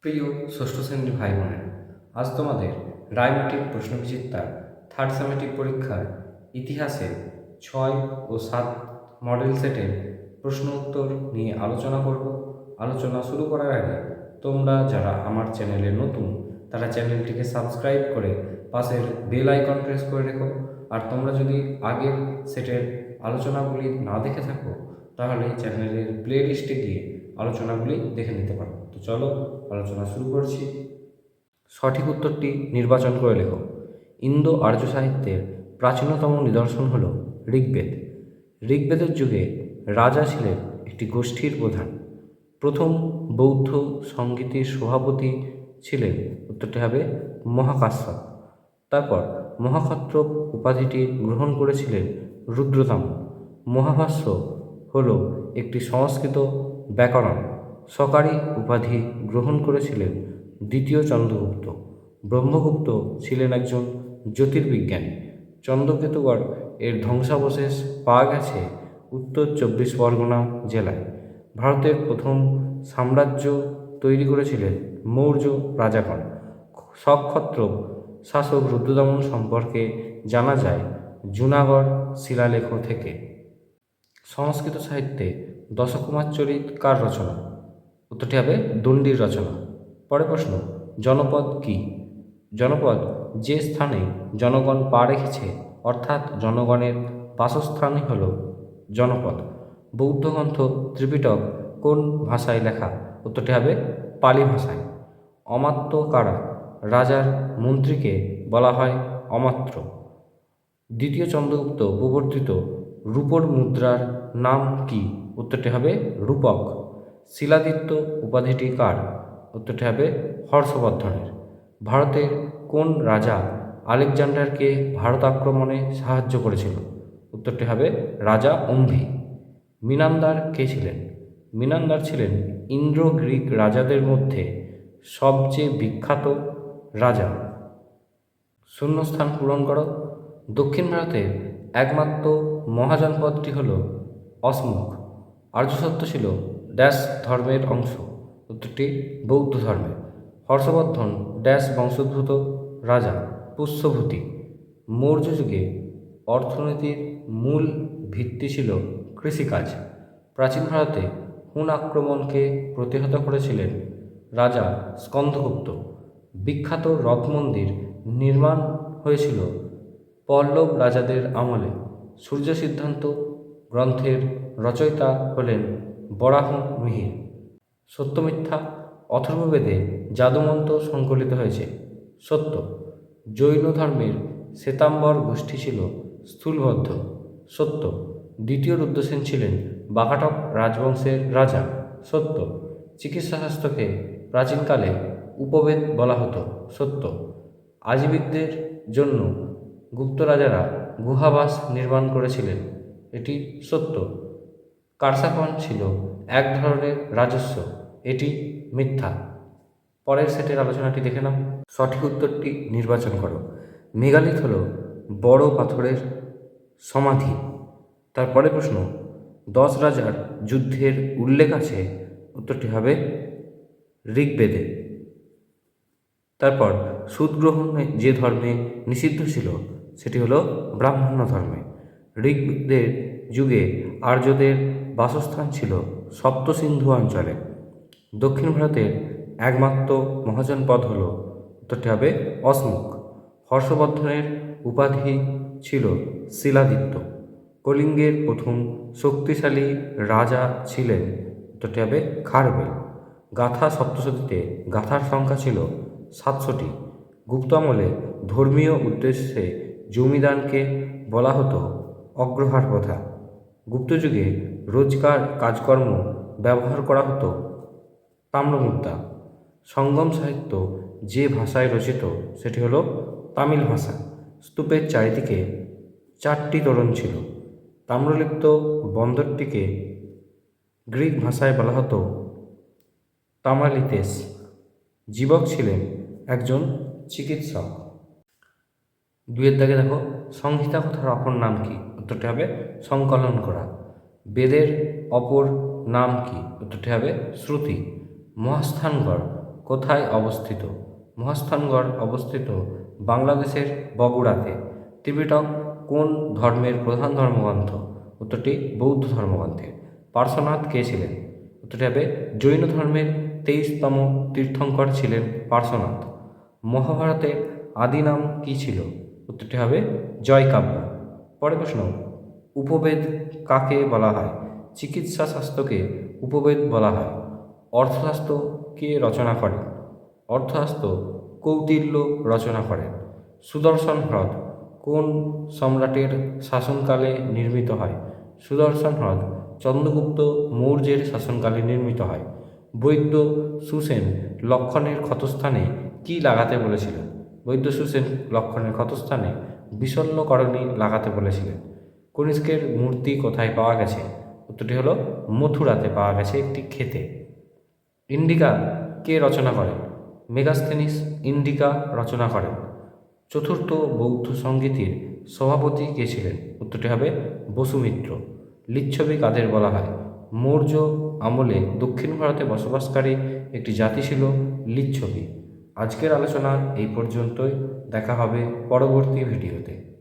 প্রিয় ষষ্ঠ শ্রেণীর ভাই বোনেরা, আজ তোমাদের রায়মার্টিন প্রশ্নবিচিত্রার থার্ড সেমেটিক পরীক্ষার ইতিহাসের 6 ও 7 মডেল সেটের প্রশ্ন উত্তর নিয়ে আলোচনা করব। আলোচনা শুরু করার আগে তোমরা যারা আমার চ্যানেলে নতুন তারা চ্যানেলটিকে সাবস্ক্রাইব করে পাশের বেল আইকন প্রেস করে রেখো। আর তোমরা যদি আগের সেটের আলোচনাগুলি না দেখে থাকো তাহলে চ্যানেলের প্লে লিস্টে গিয়ে আলোচনাগুলি দেখে নিতে পারো। তো চলো আলোচনা শুরু করছি। সঠিক উত্তরটি নির্বাচন করে লেখো। ইন্দো আর্য সাহিত্যের প্রাচীনতম নিদর্শন হল ঋগ্বেদ। ঋগ্বেদের যুগে রাজা ছিলেন একটি গোষ্ঠীর প্রধান। প্রথম বৌদ্ধ সংগীতের সভাপতি ছিলেন, উত্তরটি হবে মহাকাশ্যপ। তারপর মহাক্ষত্রপ উপাধিটি গ্রহণ করেছিলেন রুদ্রতাম্য। মহাভাষ্য হল একটি সংস্কৃত ব্যাকরণ। সকারি উপাধি গ্রহণ করেছিলেন দ্বিতীয় চন্দ্রগুপ্ত। ব্রহ্মগুপ্ত ছিলেন একজন জ্যোতির্বিজ্ঞানী। চন্দ্রকেতুগড় এর ধ্বংসাবশেষ পাওয়া গেছে উত্তর 24 পরগনা জেলায়। ভারতের প্রথম সাম্রাজ্য তৈরি করেছিলেন মৌর্য রাজাগণ। সক্ষত্রপ শাসক রুদ্রদমন সম্পর্কে জানা যায় জুনাগড় শিলালেখ থেকে। সংস্কৃত সাহিত্যে দশকুমার চরিত কার রচনা? উত্তরটি হবে দণ্ডির রচনা। পরের প্রশ্ন, জনপদ কি? জনপদ যে স্থানে জনগণ পা রেখেছে অর্থাৎ জনগণের বাসস্থানই হল জনপদ। বৌদ্ধ গ্রন্থ ত্রিপিটক কোন ভাষায় লেখা? উত্তরটি হবে পালি ভাষায়। অমাত্য কারা? রাজার মন্ত্রীকে বলা হয় অমাত্য। দ্বিতীয় চন্দ্রগুপ্ত প্রবর্তিত রূপোর মুদ্রার নাম কি? উত্তরটি হবে রূপক। শিলাদিত্য উপাধিটি কার? উত্তরটি হবে হর্ষবর্ধনের। ভারতের কোন রাজা আলেকজান্ডারকে ভারত আক্রমণে সাহায্য করেছিল? উত্তরটি হবে রাজা অম্ভি। মিনান্দার কে ছিলেন? মিনান্দার ছিলেন ইন্দ্র গ্রিক রাজাদের মধ্যে সবচেয়ে বিখ্যাত রাজা। শূন্যস্থান পূরণ করো। দক্ষিণ ভারতের একমাত্র মহাজনপদটি হল অসমুখ। আর্যসত্য ছিল ড্যাশ ধর্মের অংশ? উত্তরটি বৌদ্ধ ধর্মের। হর্ষবর্ধন ড্যাশ বংশোদ্ভূত রাজা? পুষ্যভূতি। মৌর্য যুগে অর্থনীতির মূল ভিত্তি ছিল কৃষিকাজ। প্রাচীন ভারতে হুন আক্রমণকে প্রতিহত করেছিলেন রাজা স্কন্দগুপ্ত। বিখ্যাত রথ মন্দির নির্মাণ হয়েছিল পল্লব রাজাদের আমলে। সূর্য সিদ্ধান্ত গ্রন্থের রচয়িতা হলেন বরাহ মিহির। সত্য মিথ্যা? অথর্ববেদে জাদুমন্ত্র সংকলিত হয়েছে। সত্য। জৈন ধর্মের শ্বেতাম্বর গোষ্ঠী ছিল স্থূলবদ্ধ। সত্য। দ্বিতীয় রুদ্রসেন ছিলেন বাকাটক রাজবংশের রাজা। সত্য। চিকিৎসাশাস্ত্রকে প্রাচীনকালে উপবেদ বলা হতো। সত্য। আজীবিকদের জন্য গুপ্ত রাজারা গুহাবাস নির্মাণ করেছিলেন। এটি সত্য। কারসাকন ছিল এক ধরনের রাজস্ব। এটি মিথ্যা। পরের সেটের আলোচনাটি দেখে নাও। সঠিক উত্তরটি নির্বাচন করো। মেগালিথ হল বড় পাথরের সমাধি। তারপরে প্রশ্ন, 10 রাজার যুদ্ধের উল্লেখ আছে? উত্তরটি হবে ঋগ্বেদে। তারপর সুদ গ্রহণ যে ধর্মে নিষিদ্ধ ছিল সেটি হলো ব্রাহ্মণ্য ধর্মে। ঋগ্বেদের যুগে আর্যদের বাসস্থান ছিল সপ্তসিন্ধু অঞ্চলে। দক্ষিণ ভারতের একমাত্র মহাজনপদ হল, উত্তরটি হবে অসমুখ। হর্ষবর্ধনের উপাধি ছিল শিলাদিত্য। কলিঙ্গের প্রথম শক্তিশালী রাজা ছিলেন, উত্তরটি হবে খারবেল। গাথা সপ্তশতীতে গাথার সংখ্যা ছিল 700টি। গুপ্ত আমলে ধর্মীয় উদ্দেশ্যে জমিদানকে বলা হতো অগ্রহার প্রথা। গুপ্তযুগে রোজকার কাজকর্ম ব্যবহার করা হতো তাম্রমুদ্রা। সঙ্গম সাহিত্য যে ভাষায় রচিত সেটি হলো তামিল ভাষা। স্তূপের চারিদিকে 4টি তোরণ ছিল। তাম্রলিপ্ত বন্দরটিকে গ্রিক ভাষায় বলা হতো তামালিতেস। জীবক ছিলেন একজন চিকিৎসক। 2 দাগে দেখো, সংহিতা কথার অপর নাম কি? উত্তরটি হবে সংকলন করা। বেদের অপর নাম কি? উত্তরটি হবে শ্রুতি। মহাস্থানগড় কোথায় অবস্থিত? মহাস্থানগড় অবস্থিত বাংলাদেশের বগুড়াতে। ত্রিপিটক কোন ধর্মের প্রধান ধর্মগ্রন্থ? উত্তরটি বৌদ্ধ ধর্মগ্রন্থের। পার্শ্বনাথ কে ছিলেন? উত্তরটি হবে জৈন ধর্মের 23তম তীর্থঙ্কর ছিলেন পার্শ্বনাথ। মহাভারতের আদি নাম কী ছিল? উত্তরটি হবে জয়কাব্য। পরের প্রশ্ন, উপবেদ কাকে বলা হয়? চিকিৎসা শাস্ত্রকে উপবেদ বলা হয়। অর্থশাস্ত্র কে রচনা করেন? অর্থশাস্ত্র কৌটিল্য রচনা করেন। সুদর্শন হ্রদ কোন সম্রাটের শাসনকালে নির্মিত হয়? সুদর্শন হ্রদ চন্দ্রগুপ্ত মৌর্যের শাসনকালে নির্মিত হয়। বৈদ্য সুসেন লক্ষণের ক্ষতস্থানে কি লাগাতে বলেছিলেন? বৈদ্য সুসেন লক্ষণের ক্ষতস্থানে বিশল্যকরণী লাগাতে বলেছিলেন। কনিষ্কের মূর্তি কোথায় পাওয়া গেছে? উত্তরটি হলো মথুরাতে পাওয়া গেছে একটি ক্ষেতে। ইন্ডিকা কে রচনা করেন? মেগাস্থেনিস ইন্ডিকা রচনা করেন। চতুর্থ বৌদ্ধ সংগীতের সভাপতি কে ছিলেন? উত্তরটি হবে বসুমিত্র। লিচ্ছবি কাদের বলা হয়? মৌর্য আমলে দক্ষিণ ভারতে বসবাসকারী একটি জাতি ছিল লিচ্ছবি। আজকের আলোচনা এই পর্যন্তই। দেখা হবে পরবর্তী ভিডিওতে।